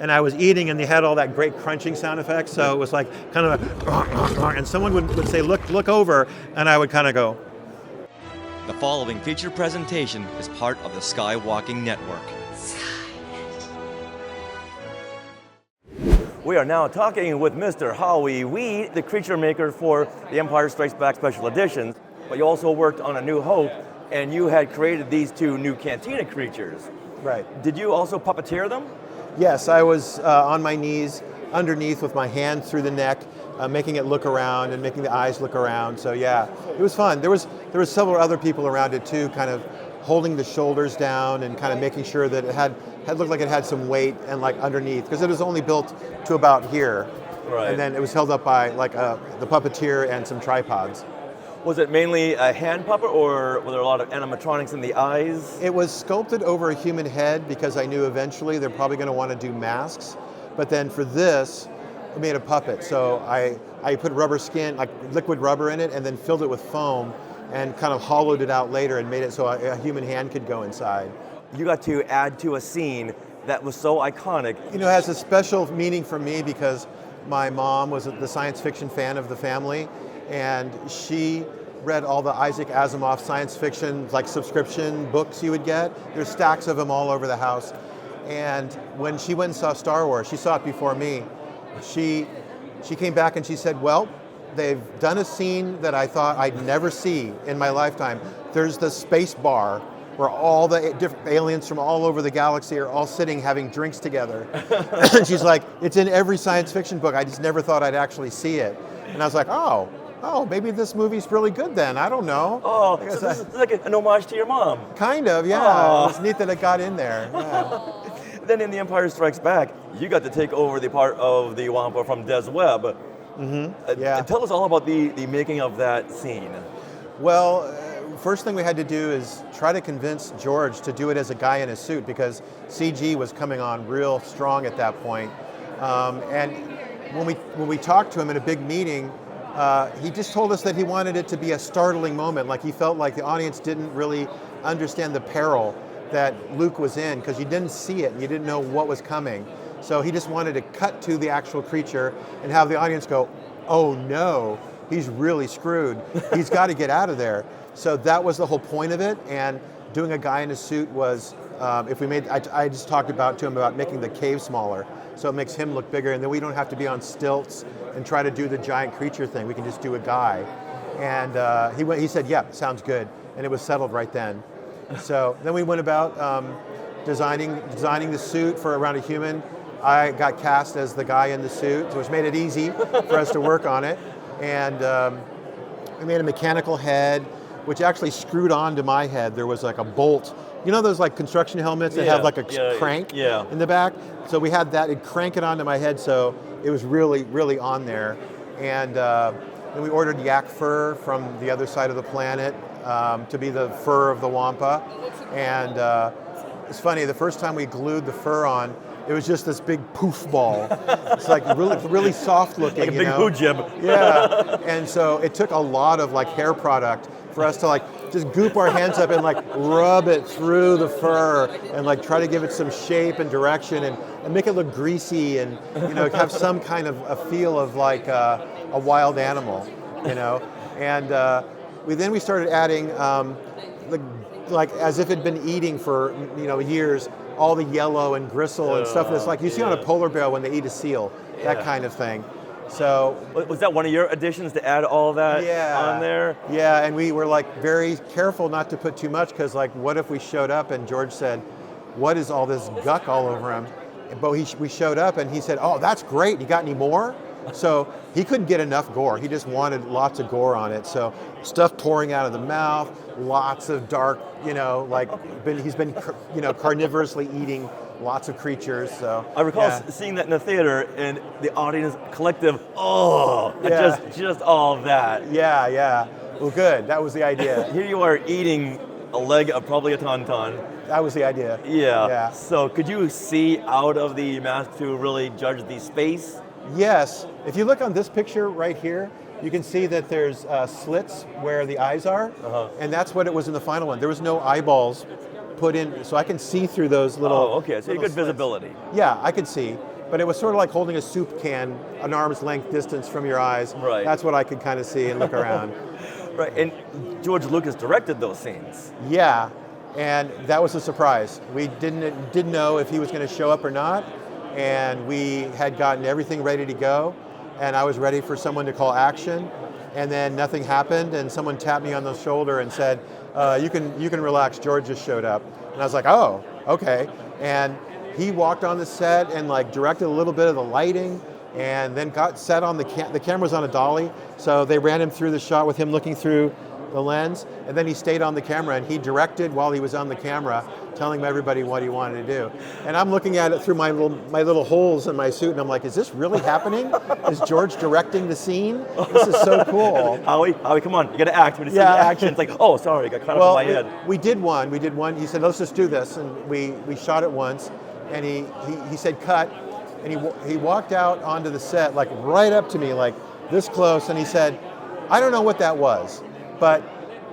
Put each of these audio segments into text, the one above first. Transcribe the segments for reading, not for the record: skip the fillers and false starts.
and I was eating, and they had all that great crunching sound effects. So it was like kind of a, and someone would say, look over, and I would kind of go. The following feature presentation is part of the Skywalking Network. We are now talking with Mr. Howie Weed, the creature maker for the Empire Strikes Back Special Editions. But you also worked on A New Hope, and you had created these two new Cantina creatures. Right. Did you also puppeteer them? Yes, I was on my knees underneath with my hand through the neck, making it look around and making the eyes look around. So yeah, it was fun. There was several other people around it too, kind of holding the shoulders down and kind of making sure that it had looked like it had some weight and like underneath, because it was only built to about here. Right. And then it was held up by like the puppeteer and some tripods. Was it mainly a hand puppet, or were there a lot of animatronics in the eyes? It was sculpted over a human head because I knew eventually they're probably going to want to do masks. But then for this, I made a puppet. So I put rubber skin, like liquid rubber in it, and then filled it with foam and kind of hollowed it out later and made it so a human hand could go inside. You got to add to a scene that was so iconic. You know, it has a special meaning for me because my mom was the science fiction fan of the family, and she read all the Isaac Asimov science fiction like subscription books you would get. There's stacks of them all over the house. And when she went and saw Star Wars, she saw it before me. She came back and she said, well, they've done a scene that I thought I'd never see in my lifetime. There's the space bar where all the different aliens from all over the galaxy are all sitting having drinks together. And she's like, it's in every science fiction book. I just never thought I'd actually see it. And I was like, oh, maybe this movie's really good then. I don't know. Oh, so this is like an homage to your mom. Kind of, yeah. Oh. It was neat that it got in there. Yeah. Then in The Empire Strikes Back, you got to take over the part of the Wampa from Des Webb. Mm-hmm. Yeah. Tell us all about the making of that scene. Well, first thing we had to do is try to convince George to do it as a guy in a suit, because CG was coming on real strong at that point. And when we talked to him in a big meeting, he just told us that he wanted it to be a startling moment, like he felt like the audience didn't really understand the peril that Luke was in, because you didn't see it and you didn't know what was coming. So he just wanted to cut to the actual creature and have the audience go, oh no, he's really screwed. He's got to get out of there. So that was the whole point of it. And doing a guy in a suit was, I just talked to him about making the cave smaller, so it makes him look bigger, and then we don't have to be on stilts and try to do the giant creature thing. We can just do a guy. And he said, yeah, sounds good. And it was settled right then. So then we went about designing the suit for Around a Human. I got cast as the guy in the suit, which made it easy for us to work on it. And we made a mechanical head, which actually screwed onto my head. There was like a bolt. You know those like construction helmets that have like a crank in the back? So we had that, it'd crank it onto my head, so it was really, really on there. And then we ordered yak fur from the other side of the planet to be the fur of the Wampa. And it's funny, the first time we glued the fur on, it was just this big poof ball. It's like really, really soft looking, like a big hoo jib. Yeah, and so it took a lot of like hair product for us to like just goop our hands up and like rub it through the fur and like try to give it some shape and direction and make it look greasy and, you know, have some kind of a feel of like a wild animal, you know. And we started adding like as if it'd been eating for, you know, years, all the yellow and gristle and stuff that's like you see on a polar bear when they eat a seal, that kind of thing. So was that one of your additions to add all that on there? Yeah, and we were like very careful not to put too much, because like what if we showed up and George said, what is all this guck all over him? But we showed up and he said, oh, that's great, you got any more? So he couldn't get enough gore. He just wanted lots of gore on it. So stuff pouring out of the mouth, lots of dark, you know, like he's been, you know, carnivorously eating lots of creatures. So I recall seeing that in the theater, and the audience collective, just all of that. Yeah. Well, good. That was the idea. Here you are eating a leg of probably a tauntaun. That was the idea. Yeah. So could you see out of the mask to really judge the space? Yes. If you look on this picture right here, you can see that there's slits where the eyes are, and that's what it was in the final one. There was no eyeballs put in, so I can see through those little. Oh, okay. So you good slits. visibility. Yeah, I could see. but it was sort of like holding a soup can an arm's length distance from your eyes. Right. That's what I could kind of see and look around. Right, and George Lucas directed those scenes. Yeah, and that was a surprise. We didn't know if he was going to show up or not, and we had gotten everything ready to go, and I was ready for someone to call action, and then nothing happened, and someone tapped me on the shoulder and said, you can relax, George just showed up. And I was like, oh, okay. And he walked on the set and like directed a little bit of the lighting, and then got set on the camera's on a dolly, so they ran him through the shot with him looking through the lens, and then he stayed on the camera and he directed while he was on the camera, telling everybody what he wanted to do. And I'm looking at it through my little holes in my suit, and I'm like, is this really happening? Is George directing the scene? This is so cool. Howie, come on, you gotta act. When you see the action, it's like, oh, sorry, I got caught up in my head. We did one. He said, let's just do this, and we shot it once, and he said cut, and he walked out onto the set, like right up to me, like this close, and he said, I don't know what that was, but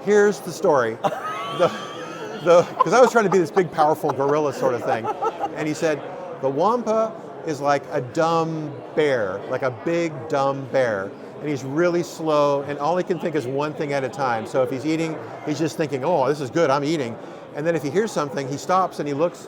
here's the story. Because I was trying to be this big, powerful gorilla sort of thing. And he said, the Wampa is like a dumb bear, like a big, dumb bear. And he's really slow, and all he can think is one thing at a time. So if he's eating, he's just thinking, oh, this is good, I'm eating. And then if he hears something, he stops and he looks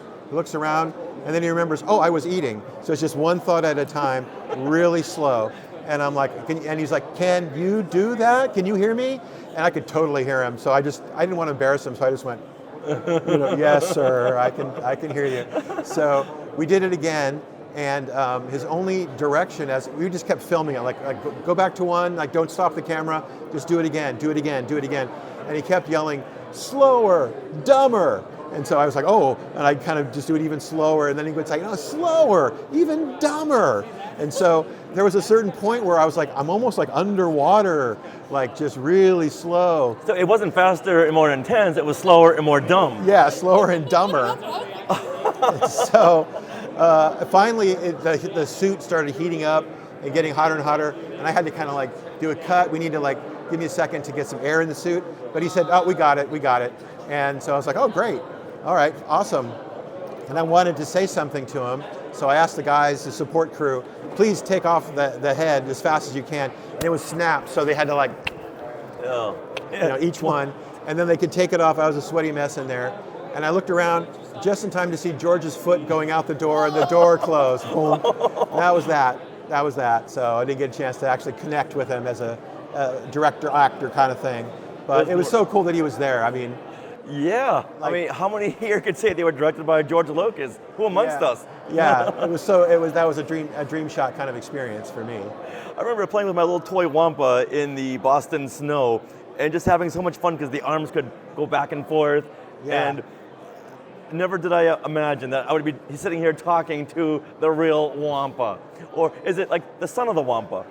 around, and then he remembers, oh, I was eating. So it's just one thought at a time, really slow. And I'm like, and he's like, can you do that? Can you hear me? And I could totally hear him. So I didn't want to embarrass him, so I just went, yes, sir, I can hear you. So we did it again, and his only direction, as we just kept filming it, like go back to one, like don't stop the camera, just do it again, do it again, do it again. And he kept yelling, slower, dumber. And so I was like, oh, and I'd kind of just do it even slower, and then he would say, no, slower, even dumber. And so there was a certain point where I was like, I'm almost like underwater, like just really slow. So it wasn't faster and more intense, it was slower and more dumb. Yeah, slower and dumber. So finally the suit started heating up and getting hotter and hotter, and I had to kind of like do a cut. We need to like, give me a second to get some air in the suit. But he said, oh, we got it. And so I was like, oh, great. All right, awesome. And I wanted to say something to him, so I asked the guys, the support crew, please take off the head as fast as you can. And it was snapped, so they had to like, each one. And then they could take it off. I was a sweaty mess in there. And I looked around just in time to see George's foot going out the door, and the door closed. Boom. That was that. So I didn't get a chance to actually connect with him as a director-actor kind of thing. But it was so cool that he was there. I mean, yeah. I mean, how many here could say they were directed by George Lucas? Who amongst us? Yeah, that was a dream shot kind of experience for me. I remember playing with my little toy Wampa in the Boston snow and just having so much fun because the arms could go back and forth. Yeah. And never did I imagine that I would be sitting here talking to the real Wampa. Or is it like the son of the Wampa?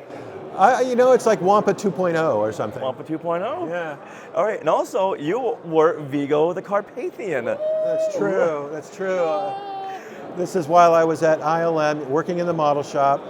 It's like Wampa 2.0 or something. Wampa 2.0? Yeah. All right, and also you were Vigo the Carpathian. That's true. This is while I was at ILM working in the model shop.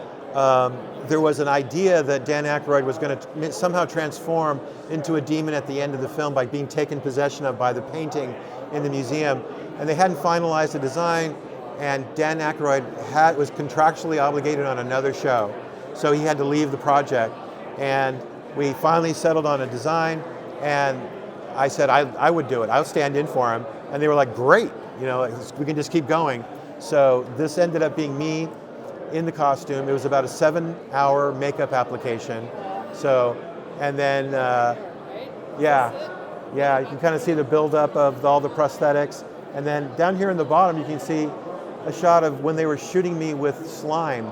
There was an idea that Dan Aykroyd was going to somehow transform into a demon at the end of the film by being taken possession of by the painting in the museum. And they hadn't finalized the design, and Dan Aykroyd was contractually obligated on another show. So he had to leave the project, and we finally settled on a design, and I said I would do it. I'll stand in for him. And they were like, great, we can just keep going. So this ended up being me in the costume. It was about a 7-hour makeup application. So, and then, you can kind of see the buildup of all the prosthetics. And then down here in the bottom, you can see a shot of when they were shooting me with slime.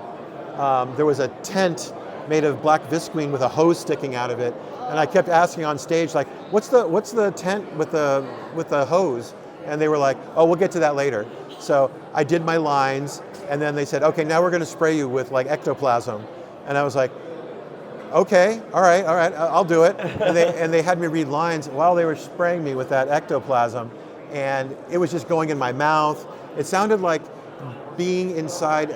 There was a tent made of black visqueen with a hose sticking out of it, and I kept asking on stage, like, "What's the tent with the hose?" And they were like, "Oh, we'll get to that later." So I did my lines, and then they said, "Okay, now we're going to spray you with like ectoplasm," and I was like, "Okay, all right, I'll do it." And they had me read lines while they were spraying me with that ectoplasm, and it was just going in my mouth. It sounded like being inside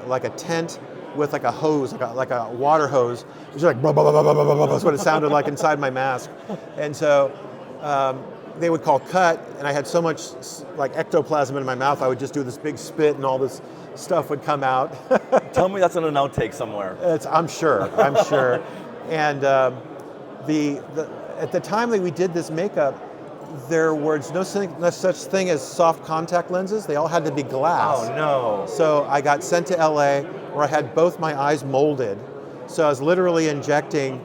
like a tent with like a hose, like a water hose. It was like, blah, blah, blah, blah, blah, blah. That's what it sounded like inside my mask. And so they would call cut, and I had so much like ectoplasm in my mouth, I would just do this big spit and all this stuff would come out. Tell me that's in an outtake somewhere. I'm sure. And at the time that we did this makeup, there was no such thing as soft contact lenses. They all had to be glass. Oh no. So I got sent to LA where I had both my eyes molded. So I was literally injecting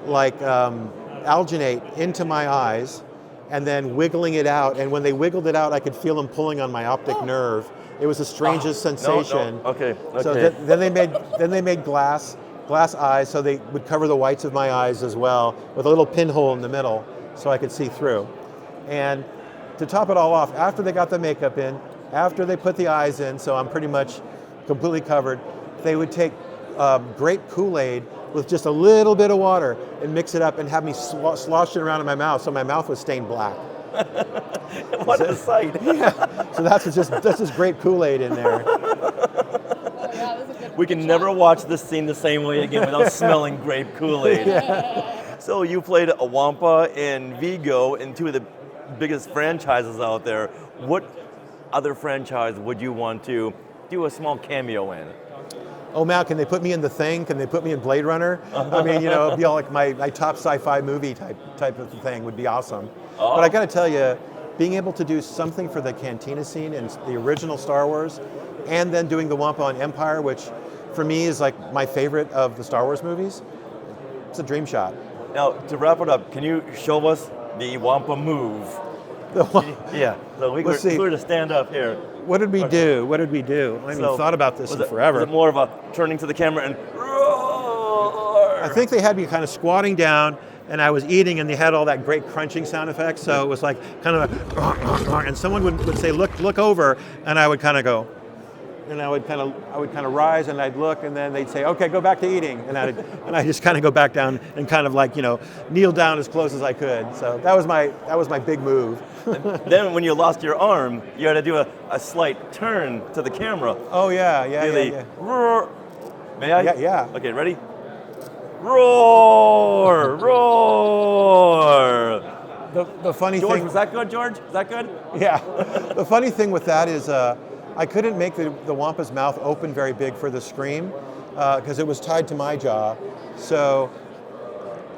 like alginate into my eyes and then wiggling it out. And when they wiggled it out, I could feel them pulling on my optic nerve. It was the strangest sensation. No. Okay. So then they made glass eyes, so they would cover the whites of my eyes as well with a little pinhole in the middle so I could see through. And to top it all off, after they got the makeup in, after they put the eyes in, so I'm pretty much completely covered, they would take grape Kool-Aid with just a little bit of water and mix it up and have me slosh it around in my mouth so my mouth was stained black. What a sight. Yeah. So that's just grape Kool-Aid in there. We can never watch this scene the same way again without smelling grape Kool-Aid. Yeah. So you played a Wampa and Vigo in two of the biggest franchises out there. What other franchise would you want to do a small cameo in? Oh man, can they put me in The Thing? Can they put me in Blade Runner? I mean, it'd be all like my top sci-fi movie type of thing would be awesome. Oh. But I got to tell you, being able to do something for the Cantina scene in the original Star Wars, and then doing the Wampa on Empire, which for me is like my favorite of the Star Wars movies, it's a dream shot. Now, to wrap it up, can you show us the Wampa move? Yeah, so we were to stand up here. What did we do? I haven't thought about this in forever. Was it more of a turning to the camera and roar? I think they had me kind of squatting down, and I was eating, and they had all that great crunching sound effects. So it was like kind of and someone would say, look over, and I would kind of go, and I would kind of rise, and I'd look, and then they'd say, okay, go back to eating, and I just kind of go back down and kind of like kneel down as close as I could. So that was my big move. Then when you lost your arm, you had to do a slight turn to the camera. Oh yeah. Roar. May I? Yeah. Okay, ready? Roar! Roar! The funny George, thing was that good, George? Is that good? Yeah. The funny thing with that is I couldn't make the Wampa's mouth open very big for the scream because it was tied to my jaw. So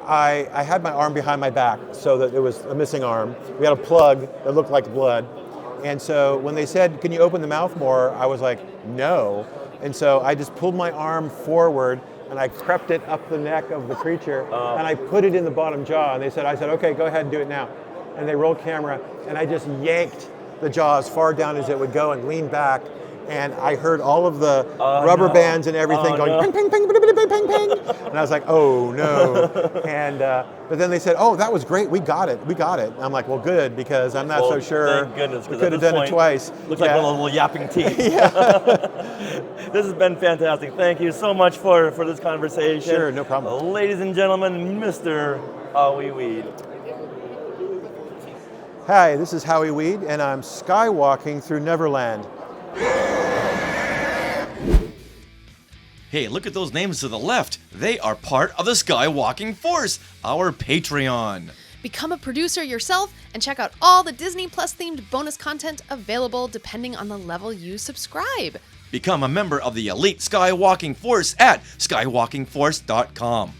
I had my arm behind my back so that it was a missing arm. We had a plug that looked like blood. And so when they said, can you open the mouth more? I was like, no. And so I just pulled my arm forward and I crept it up the neck of the creature and I put it in the bottom jaw. And I said, okay, go ahead and do it now. And they rolled camera and I just yanked the jaw as far down as it would go and leaned back. And I heard all of the rubber bands and everything going ping, ping, ping, ping, ping, ping, ping. And I was like, oh no. And but then they said, oh, that was great. We got it. And I'm like, well, good, because I'm not so sure. Thank goodness. We could have done it twice. Looks like one of those little yapping teeth. Yeah. This has been fantastic. Thank you so much for this conversation. Sure, no problem. Ladies and gentlemen, Mr. Howie Weed. Hi, this is Howie Weed, and I'm skywalking through Neverland. Hey, look at those names to the left. They are part of the Skywalking Force, our Patreon. Become a producer yourself and check out all the Disney Plus themed bonus content available depending on the level you subscribe. Become a member of the elite Skywalking Force at skywalkingforce.com.